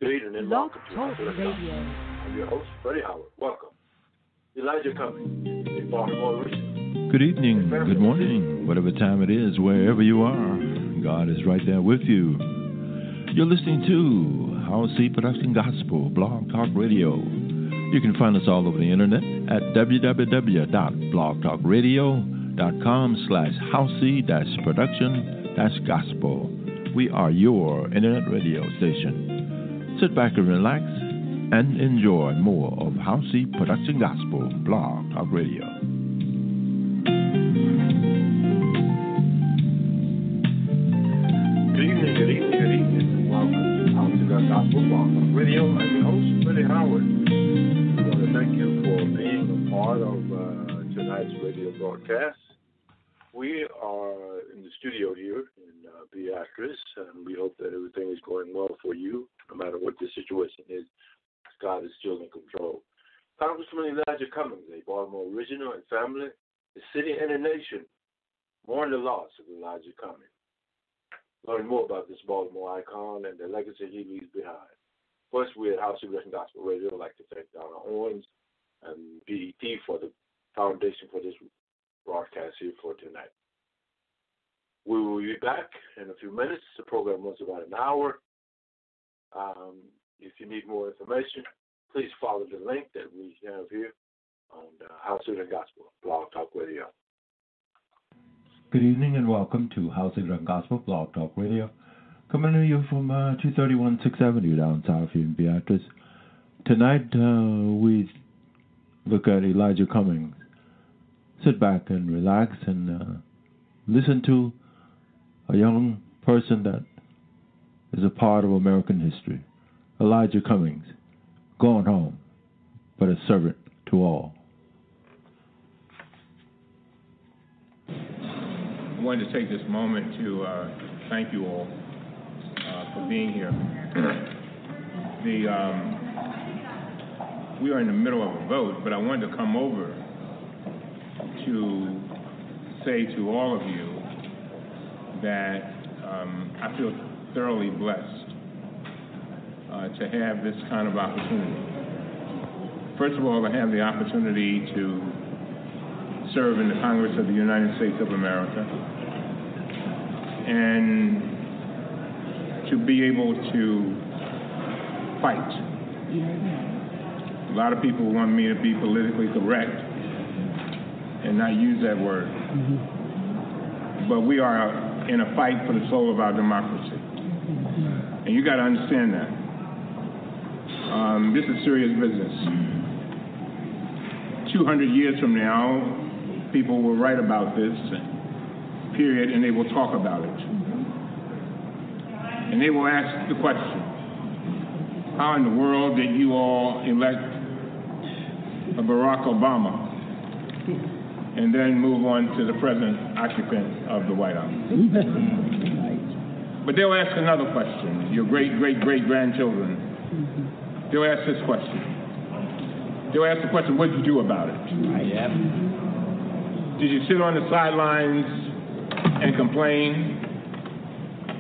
Good evening and Blog welcome to Talk Radio. I'm your host, Freddie Howard. Welcome. Elijah Cummings, a Baltimore original. Good evening, good morning, whatever time it is, wherever you are, God is right there with you. You're listening to Howcee Production Gospel Blog Talk Radio. You can find us all over the internet at www.blogtalkradio.com/Howcee-production-gospel. We are your internet radio station. Sit back and relax and enjoy more of Howcee Production Gospel Blog Talk Radio. Good evening. Welcome to Howcee Production Gospel Blog Talk Radio. I'm your host, Freddie Howard. I want to thank you for being a part of tonight's radio broadcast. We are in the studio here in Beatrice, and we hope that everything is going well for you, no matter what the situation is. God is still in control. Congressman Elijah Cummings, a Baltimore original and family, the city and the nation, mourn the loss of Elijah Cummings. Learn more about this Baltimore icon and the legacy he leaves behind. First, we at Howcee Production Gospel Radio would like to thank Donna, Owens, and BET for the foundation for this broadcast here for tonight. We will be back in a few minutes. The program runs about an hour. If you need more information, please follow the link that we have here on Howcee Production Gospel Blog Talk Radio. Good evening and welcome to Howcee Production Gospel Blog Talk Radio. Coming to you from 231 6th Avenue down south here in Beatrice. Tonight we look at Elijah Cummings. Sit back and relax and listen to a young person that is a part of American history. Elijah Cummings, gone home, but a servant to all. I wanted to take this moment to thank you all for being here. We are in the middle of a vote, but I wanted to come over to say to all of you that I feel thoroughly blessed to have this kind of opportunity. First of all, to have the opportunity to serve in the Congress of the United States of America and to be able to fight. A lot of people want me to be politically correct and not use that word. But we are in a fight for the soul of our democracy. And you got to understand that. This is serious business. 200 years from now, people will write about this, period, and they will talk about it. And they will ask the question, how in the world did you all elect a Barack Obama and then move on to the present occupant of the White House? But they'll ask another question. Your great-great-great-grandchildren, they'll ask this question. They'll ask the question, what did you do about it? Did you sit on the sidelines and complain?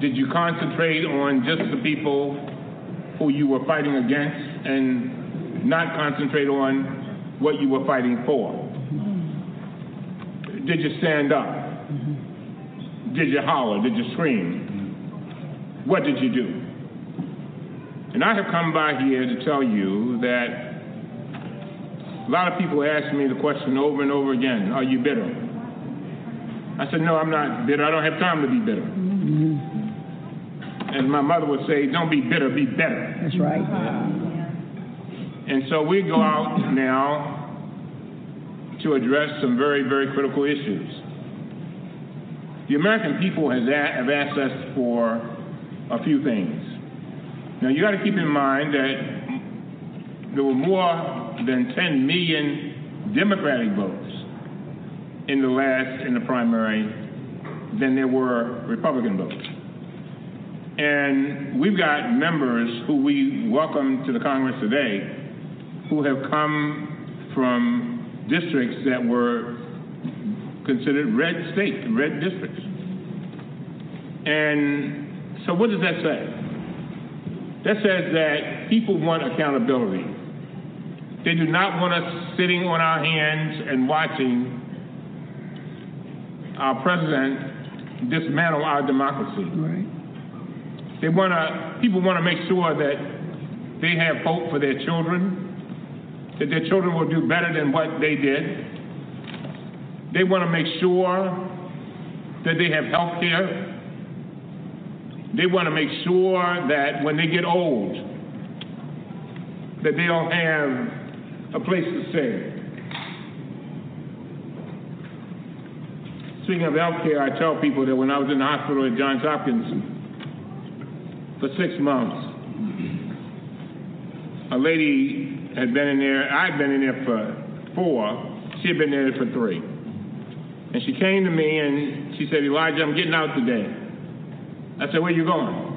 Did you concentrate on just the people who you were fighting against and not concentrate on what you were fighting for? Did you stand up? Did you holler? Did you scream? What did you do? And I have come by here to tell you that a lot of people ask me the question over and over again, are you bitter? I said, no, I'm not bitter. I don't have time to be bitter. And my mother would say, don't be bitter, be better. That's right. And so we go out now to address some very, very critical issues. The American people have asked us for a few things. Now, you got to keep in mind that there were more than 10 million Democratic votes in the primary than there were Republican votes. And we've got members who we welcome to the Congress today who have come from districts that were considered red districts. And so what does that say? that says that people want accountability. They do not want us sitting on our hands and watching our president dismantle our democracy. Right. People want to make sure that they have hope for their children, that their children will do better than what they did. They want to make sure that they have health care. They want to make sure that when they get old, that they don't have a place to stay. Speaking of health care, I tell people that when I was in the hospital at Johns Hopkins for 6 months, a lady had been in there, I'd been in there for 4, she had been there for 3. And she came to me and she said, Elijah, I'm getting out today. I said, where you going?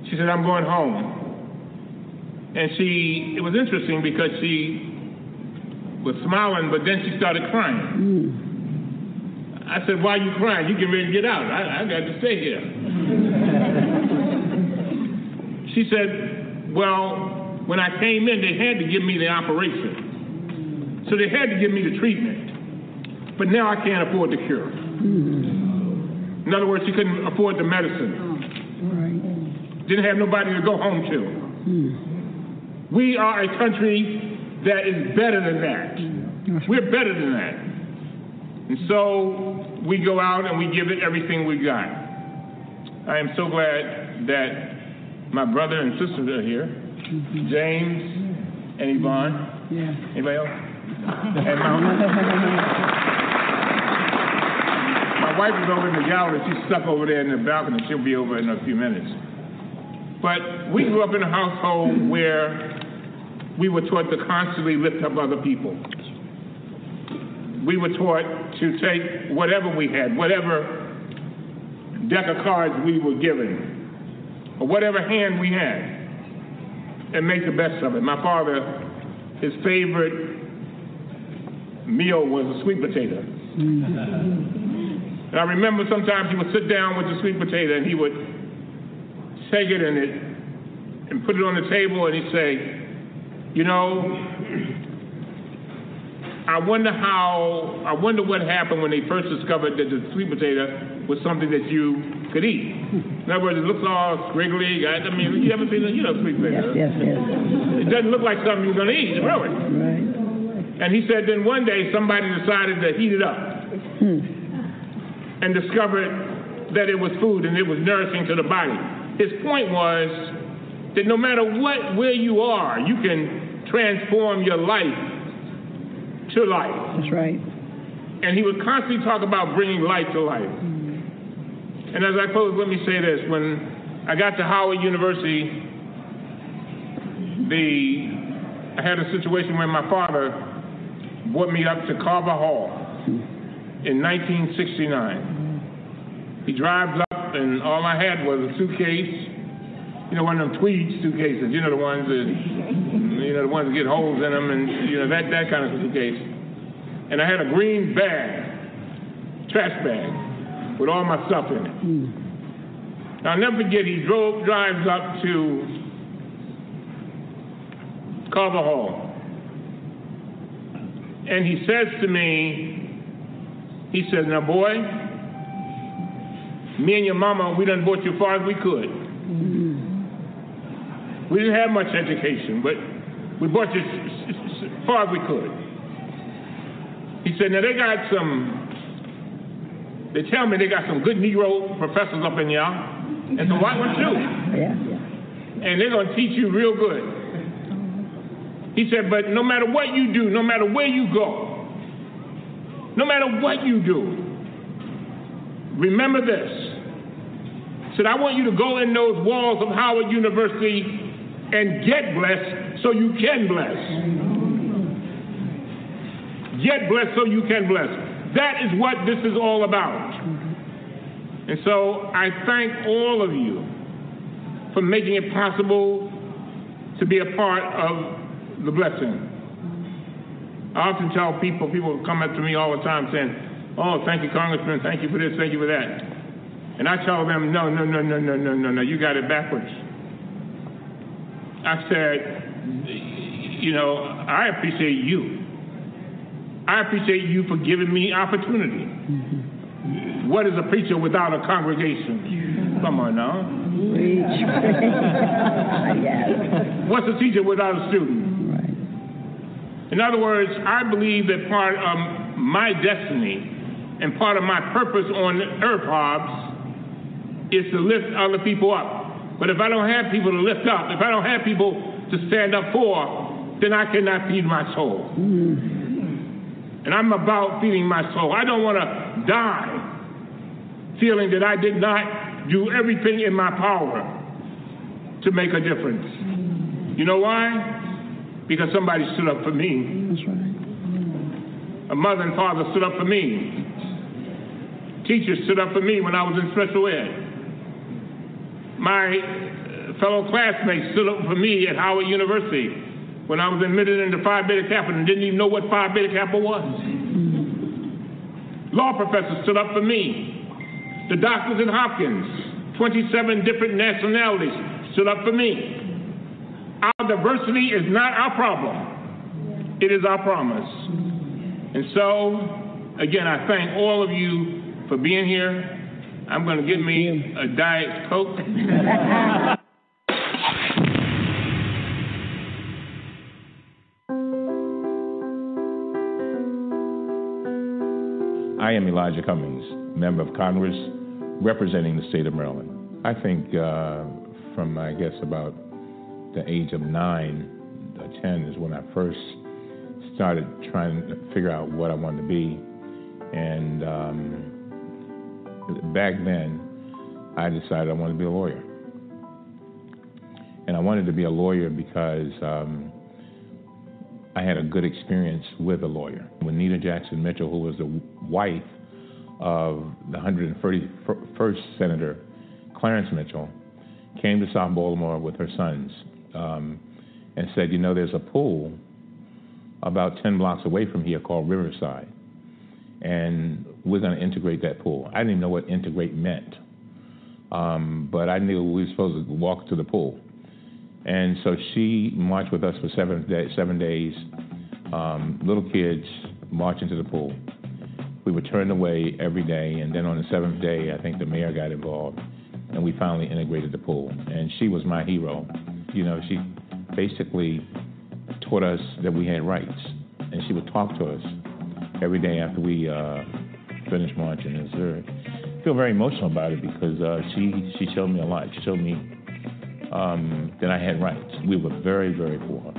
She said, I'm going home. And it was interesting because she was smiling, but then she started crying. I said, why are you crying? You can ready to get out. I got to stay here. She said, well, when I came in, they had to give me the operation. So they had to give me the treatment. But now I can't afford the cure. In other words, she couldn't afford the medicine. Right. Didn't have nobody to go home to. We are a country that is better than that. We're better than that. And so we go out and we give it everything we got. I am so glad that my brother and sisters are here. James and Yvonne. Yeah. Anybody else? And my wife is over in the gallery. She's stuck over there in the balcony. She'll be over in a few minutes. But we grew up in a household where we were taught to constantly lift up other people. We were taught to take whatever we had, whatever deck of cards we were given, or whatever hand we had, and make the best of it. My father, his favorite meal was a sweet potato. And I remember sometimes he would sit down with the sweet potato and he would take it and put it on the table and he'd say, you know, I wonder what happened when they first discovered that the sweet potato was something that you could eat. In other words, it looks all squiggly. I mean, you ever seen sweet potato? Yes. It doesn't look like something you're going to eat, really. Right. And he said then one day somebody decided to heat it up and discovered that it was food and it was nourishing to the body. His point was that no matter where you are, you can transform your life to life. That's right. And he would constantly talk about bringing life to life. And as I close, let me say this. When I got to Howard University, I had a situation where my father brought me up to Carver Hall in 1969. He drives up, and all I had was a suitcase, one of them tweed suitcases, the ones that, the ones that get holes in them, and that kind of suitcase. And I had a green bag, trash bag, with all my stuff in it. Now, I'll never forget, he drives up to Carver Hall, and he says to me, he says, now, boy, me and your mama, we done brought you as far as we could. We didn't have much education, but we brought you as far as we could. He said, now they tell me they got some good Negro professors up in there, and some white ones too. Yeah. And they're going to teach you real good. He said, but no matter what you do, no matter where you go, no matter what you do, remember this. He said, I want you to go in those walls of Howard University and get blessed so you can bless. Get blessed so you can bless. That is what this is all about. And so I thank all of you for making it possible to be a part of the blessing. I often tell people come up to me all the time saying, oh, thank you, Congressman, thank you for this, thank you for that. And I tell them, no, you got it backwards. I said, I appreciate you. I appreciate you for giving me opportunity. Mm-hmm. What is a preacher without a congregation? Come on now. What's a teacher without a student? Right. In other words, I believe that part of my destiny and part of my purpose on earth, Hobbs, is to lift other people up. But if I don't have people to lift up, if I don't have people to stand up for, then I cannot feed my soul. Mm. And I'm about feeding my soul. I don't want to die feeling that I did not do everything in my power to make a difference. You know why? Because somebody stood up for me. That's right. A mother and father stood up for me. Teachers stood up for me when I was in special ed. My fellow classmates stood up for me at Howard University when I was admitted into Phi Beta Kappa and didn't even know what Phi Beta Kappa was. Law professors stood up for me. The doctors at Hopkins, 27 different nationalities, stood up for me. Our diversity is not our problem. It is our promise. And so, again, I thank all of you for being here. I'm going to get me a Diet Coke. I am Elijah Cummings, member of Congress representing the state of Maryland. I think from, I guess, about the age of 9 or 10 is when I first started trying to figure out what I wanted to be. And back then, I decided I wanted to be a lawyer. And I wanted to be a lawyer because I had a good experience with a lawyer. When Nita Jackson Mitchell, who was the wife of the 131st Senator Clarence Mitchell, came to South Baltimore with her sons and said, there's a pool about 10 blocks away from here called Riverside, and we're going to integrate that pool. I didn't even know what integrate meant, but I knew we were supposed to walk to the pool. And so she marched with us for 7 days, little kids marching to the pool. We were turned away every day, and then on the 7th day, I think the mayor got involved, and we finally integrated the pool. And she was my hero. She basically taught us that we had rights, and she would talk to us every day after we finished marching. I feel very emotional about it because she showed me a lot. She showed me that I had rights. We were very, very poor.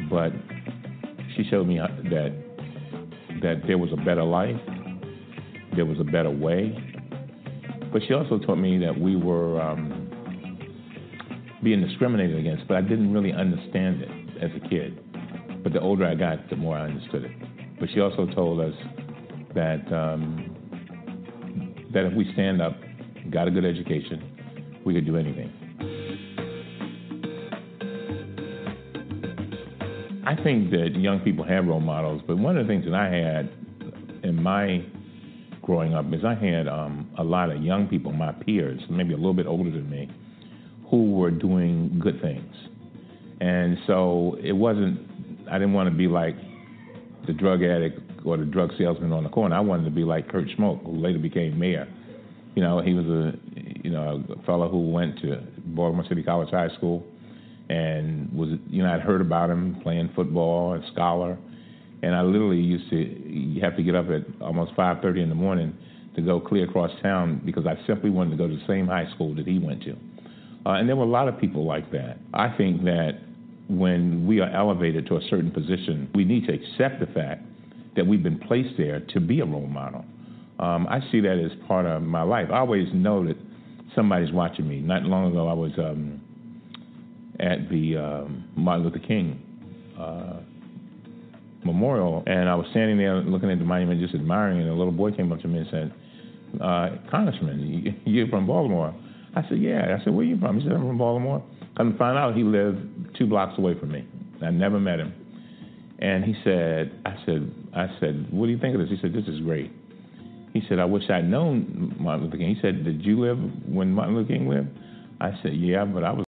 But she showed me that there was a better life, there was a better way. But she also taught me that we were being discriminated against, but I didn't really understand it as a kid. But the older I got, the more I understood it. But she also told us that if we stand up, got a good education, we could do anything. I think that young people have role models, but one of the things that I had in my growing up is I had a lot of young people, my peers, maybe a little bit older than me, who were doing good things. And so I didn't want to be like the drug addict or the drug salesman on the corner. I wanted to be like Kurt Schmoke, who later became mayor. He was a fellow who went to Baltimore City College High School and was, I'd heard about him playing football, a scholar. And I literally you have to get up at almost 5:30 in the morning to go clear across town because I simply wanted to go to the same high school that he went to. And there were a lot of people like that. I think that when we are elevated to a certain position, we need to accept the fact that we've been placed there to be a role model. I see that as part of my life. I always know that somebody's watching me. Not long ago, I was at the Martin Luther King memorial, and I was standing there looking at the monument, just admiring it, and a little boy came up to me and said, Congressman, you're from Baltimore? I said, yeah. I said, where are you from? He said, I'm from Baltimore. Come to find out, he lived 2 blocks away from me. I never met him. And he said, I said, what do you think of this? He said, this is great. He said, I wish I'd known Martin Luther King. He said, did you live when Martin Luther King lived? I said, yeah, but I was